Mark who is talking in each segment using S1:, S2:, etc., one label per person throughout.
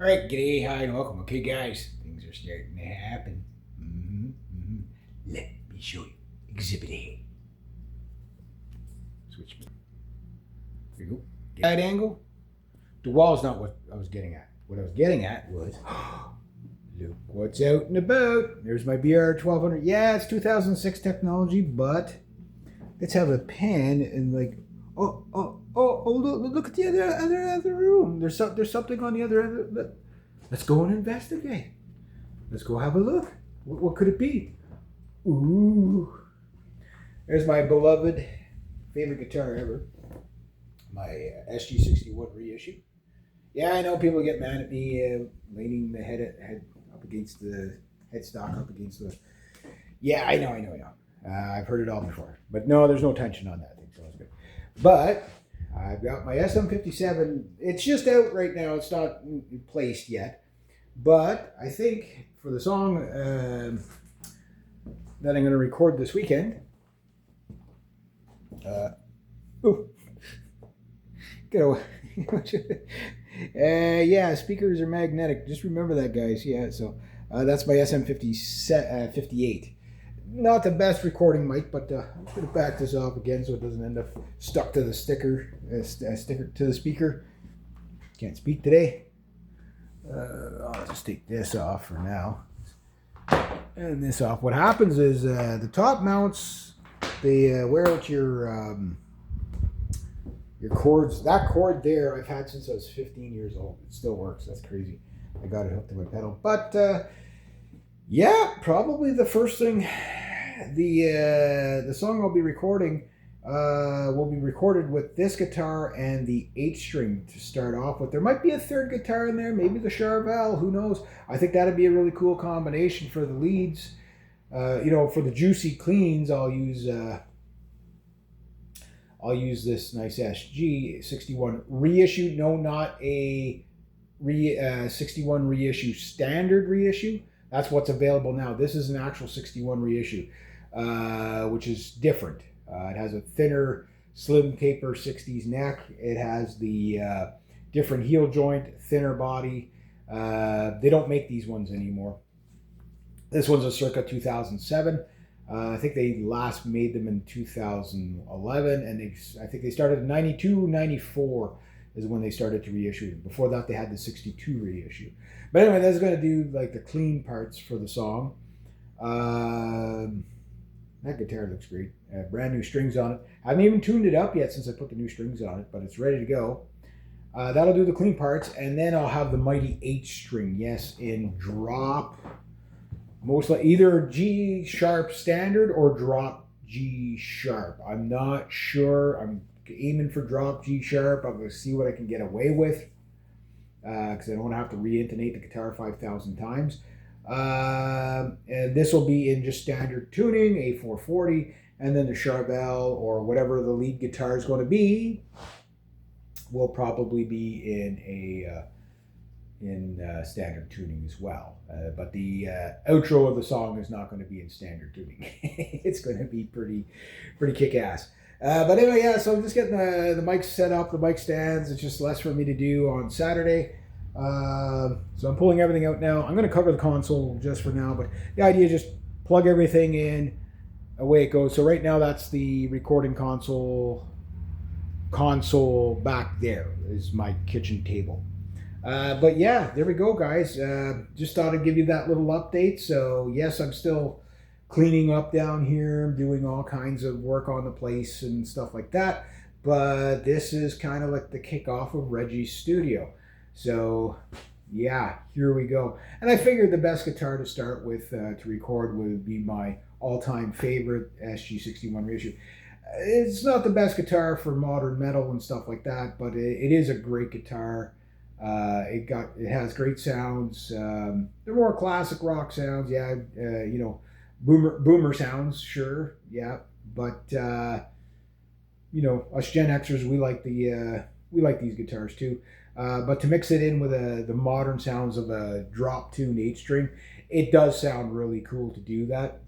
S1: All right, g'day, hi, and welcome. Okay, guys, things are starting to happen. Let me show you. Exhibit A. Switch. There you go. Get that angle. The wall's not what I was getting at. What I was getting at was, look what's out and about. There's my BR 1200. Yeah, it's 2006 technology, but let's have a pen and look at the other room. There's something on the other end. Let's go and investigate. Let's go have a look. What could it be? Ooh, there's my beloved favorite guitar ever, my SG61 reissue. Yeah, I know people get mad at me leaning the head up against the headstock up against the. Yeah, I know. I've heard it all before, but no, there's no tension on that thing, so it's good. But I've got my SM57. It's just out right now. It's not placed yet, but I think for the song that I'm going to record this weekend. Get away. Yeah, speakers are magnetic. Just remember that, guys. Yeah, so that's my SM58. Not the best recording mic, but I'm going to back this off again so it doesn't end up stuck to the sticker to the speaker. Can't speak today. I'll just take this off for now. And this off. What happens is the top mounts, they wear out your cords. That cord there I've had since I was 15 years old. It still works. That's crazy. I got it hooked to my pedal. But yeah, probably the first thing, the song I'll be recording will be recorded with this guitar and the 8-string to start off with. There might be a third guitar in there, maybe the Charvel, who knows. I think that'd be a really cool combination for the leads. For the juicy cleans, I'll use this nice SG61 reissue. No, not a 61 reissue standard reissue. That's what's available now. This is an actual 61 reissue, which is different. It has a thinner, slim taper 60s neck. It has the different heel joint, thinner body. They don't make these ones anymore. This one's a circa 2007. I think they last made them in 2011, and I think they started in 92, 94 is when they started to reissue them. Before that, they had the 62 reissue. But anyway, that's going to do like the clean parts for the song. That guitar looks great. Brand new strings on it. I haven't even tuned it up yet since I put the new strings on it, but it's ready to go. That'll do the clean parts, and then I'll have the mighty 8-string, yes, in drop. Most likely either G sharp standard or drop G sharp. I'm not sure. I'm aiming for drop G sharp. I'm going to see what I can get away with because I don't want to have to re-intonate the guitar 5,000 times. And this will be in just standard tuning, A440, and then the Charvel or whatever the lead guitar is going to be will probably be in standard tuning as well. But the outro of the song is not going to be in standard tuning. It's going to be pretty kick-ass. But anyway, yeah, so I'm just getting the mics set up, the mic stands. It's just less for me to do on Saturday. So I'm pulling everything out now. I'm going to cover the console just for now, but the idea is just plug everything in, away it goes. So right now that's the recording console back there is my kitchen table. But yeah, there we go, guys. Just thought I'd give you that little update. So yes, I'm still cleaning up down here. I'm doing all kinds of work on the place and stuff like that. But this is kind of like the kickoff of Reggie's studio. So yeah, here we go. And I figured the best guitar to start with to record would be my all-time favorite SG61 reissue. It's not the best guitar for modern metal and stuff like that, but it is a great guitar. It has great sounds. They're more classic rock sounds, yeah. Boomer sounds, sure, yeah. But us Gen Xers, we like these guitars too. But to mix it in with the modern sounds of a drop tuned 8-string, it does sound really cool to do that.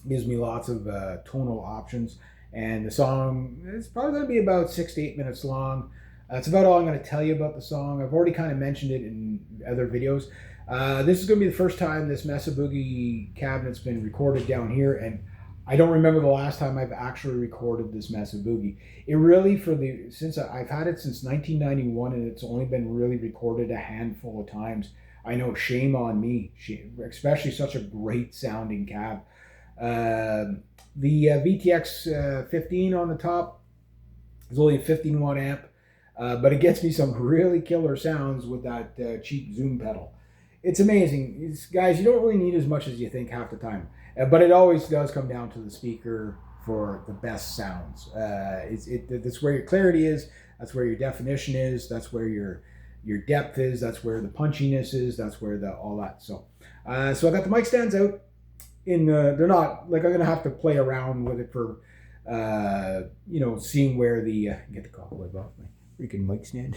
S1: It gives me lots of tonal options, and the song is probably going to be about 6 to 8 minutes long. That's about all I'm going to tell you about the song. I've already kind of mentioned it in in other videos. This is going to be the first time this Mesa Boogie cabinet's been recorded down here, and I don't remember the last time I've actually recorded this Mesa Boogie. It really, since I've had it since 1991, and it's only been really recorded a handful of times. I know, shame on me, especially such a great sounding cab. The VTX 15 on the top is only a 15 watt amp, but it gets me some really killer sounds with that cheap zoom pedal. It's amazing. Guys, you don't really need as much as you think half the time, but it always does come down to the speaker for the best sounds. That's where your clarity is, that's where your definition is, that's where your depth is, that's where the punchiness is, that's where all that. So I got the mic stands out. They're not like I'm gonna have to play around with it for seeing where the get the cobweb off my freaking mic stand.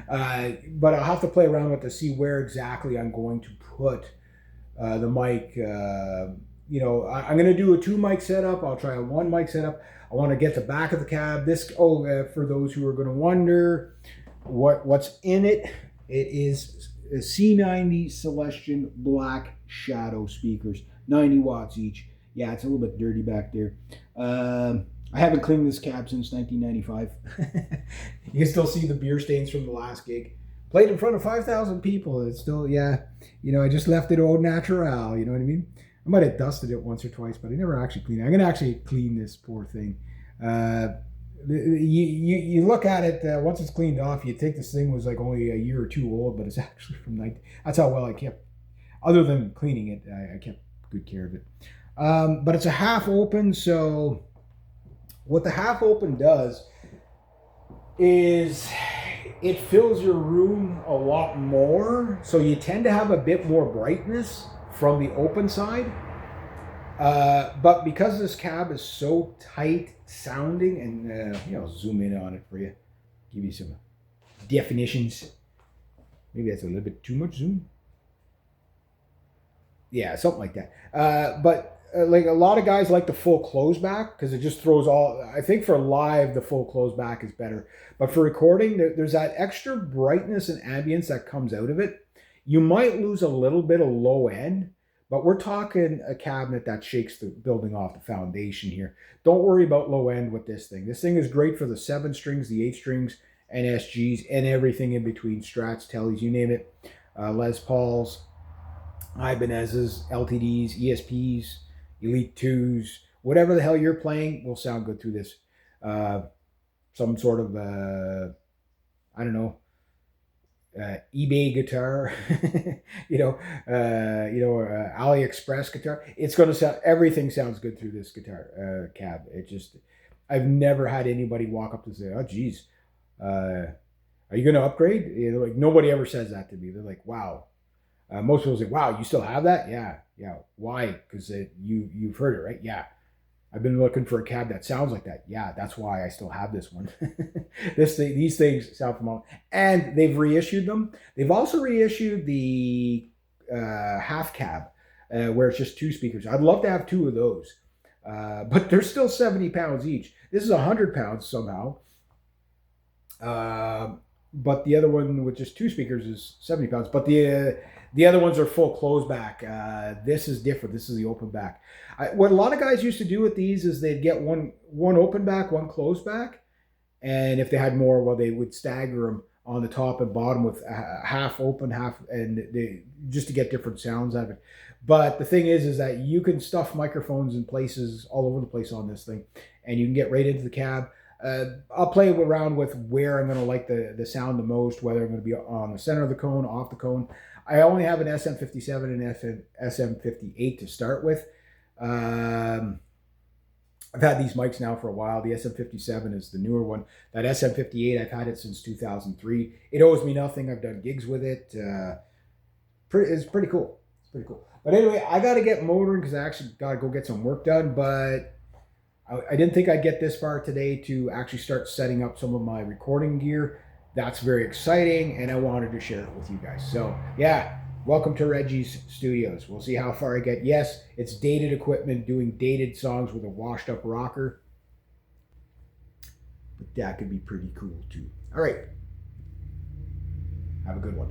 S1: But I'll have to play around with to see where exactly I'm going to put the mic. I'm going to do a 2 mic setup. I'll try a 1 mic setup. I want to get the back of the cab. For those who are going to wonder what's in it, it is a C90 Celestion Black Shadow speakers, 90 watts each. Yeah, it's a little bit dirty back there. I haven't cleaned this cab since 1995. You can still see the beer stains from the last gig. Played in front of 5,000 people. It's still, I just left it au natural, you know what I mean? I might have dusted it once or twice, but I never actually cleaned it. I'm going to actually clean this poor thing. You look at it, once it's cleaned off, you think this thing was like only a year or two old, but it's actually from that's how well I kept, other than cleaning it, I kept good care of it. But it's a half open, so what the half open does is it fills your room a lot more, so you tend to have a bit more brightness from the open side. But because this cab is so tight sounding, and I'll zoom in on it for you, give you some definitions. Maybe that's a little bit too much zoom. Yeah, something like that. But like a lot of guys like the full close back because it just throws all. I think for live the full close back is better, but for recording there's that extra brightness and ambience that comes out of it. You might lose a little bit of low end, but we're talking a cabinet that shakes the building off the foundation here. Don't worry about low end with this thing. This thing is great for the 7 strings, the 8 strings, NSGs, and everything in between. Strats, Tellys, you name it. Les Pauls, Ibanez's, LTDs, ESPs, Elite 2s, whatever the hell you're playing will sound good through this. Some sort of, eBay guitar, AliExpress guitar. It's going to sound, everything sounds good through this guitar cab. I've never had anybody walk up and say, oh, geez, are you going to upgrade? Like nobody ever says that to me. They're like, wow. Most people say, wow, you still have that? Yeah. Why? Because you've heard it, right? Yeah. I've been looking for a cab that sounds like that. Yeah, that's why I still have this one. These things sound phenomenal. And they've reissued them. They've also reissued the half cab, where it's just 2 speakers. I'd love to have 2 of those. But they're still 70 pounds each. This is 100 pounds somehow. But the other one with just 2 speakers is 70 pounds. But the other ones are full close back. This is different. This is the open back. What a lot of guys used to do with these is they'd get one open back, one closed back. And if they had more, well, they would stagger them on the top and bottom with half open, half, and just to get different sounds out of it. But the thing is that you can stuff microphones in places all over the place on this thing, and you can get right into the cab. I'll play around with where I'm going to like the sound the most, whether I'm going to be on the center of the cone, off the cone. I only have an SM57 and SM58 to start with. I've had these mics now for a while. The SM57 is the newer one. That SM58, I've had it since 2003. It owes me nothing. I've done gigs with it. It's pretty cool. It's pretty cool. But anyway, I got to get motoring because I actually got to go get some work done. But I didn't think I'd get this far today to actually start setting up some of my recording gear. That's very exciting, and I wanted to share it with you guys. So, yeah, welcome to Reggie's Studios. We'll see how far I get. Yes, it's dated equipment, doing dated songs with a washed-up rocker. But that could be pretty cool, too. All right. Have a good one.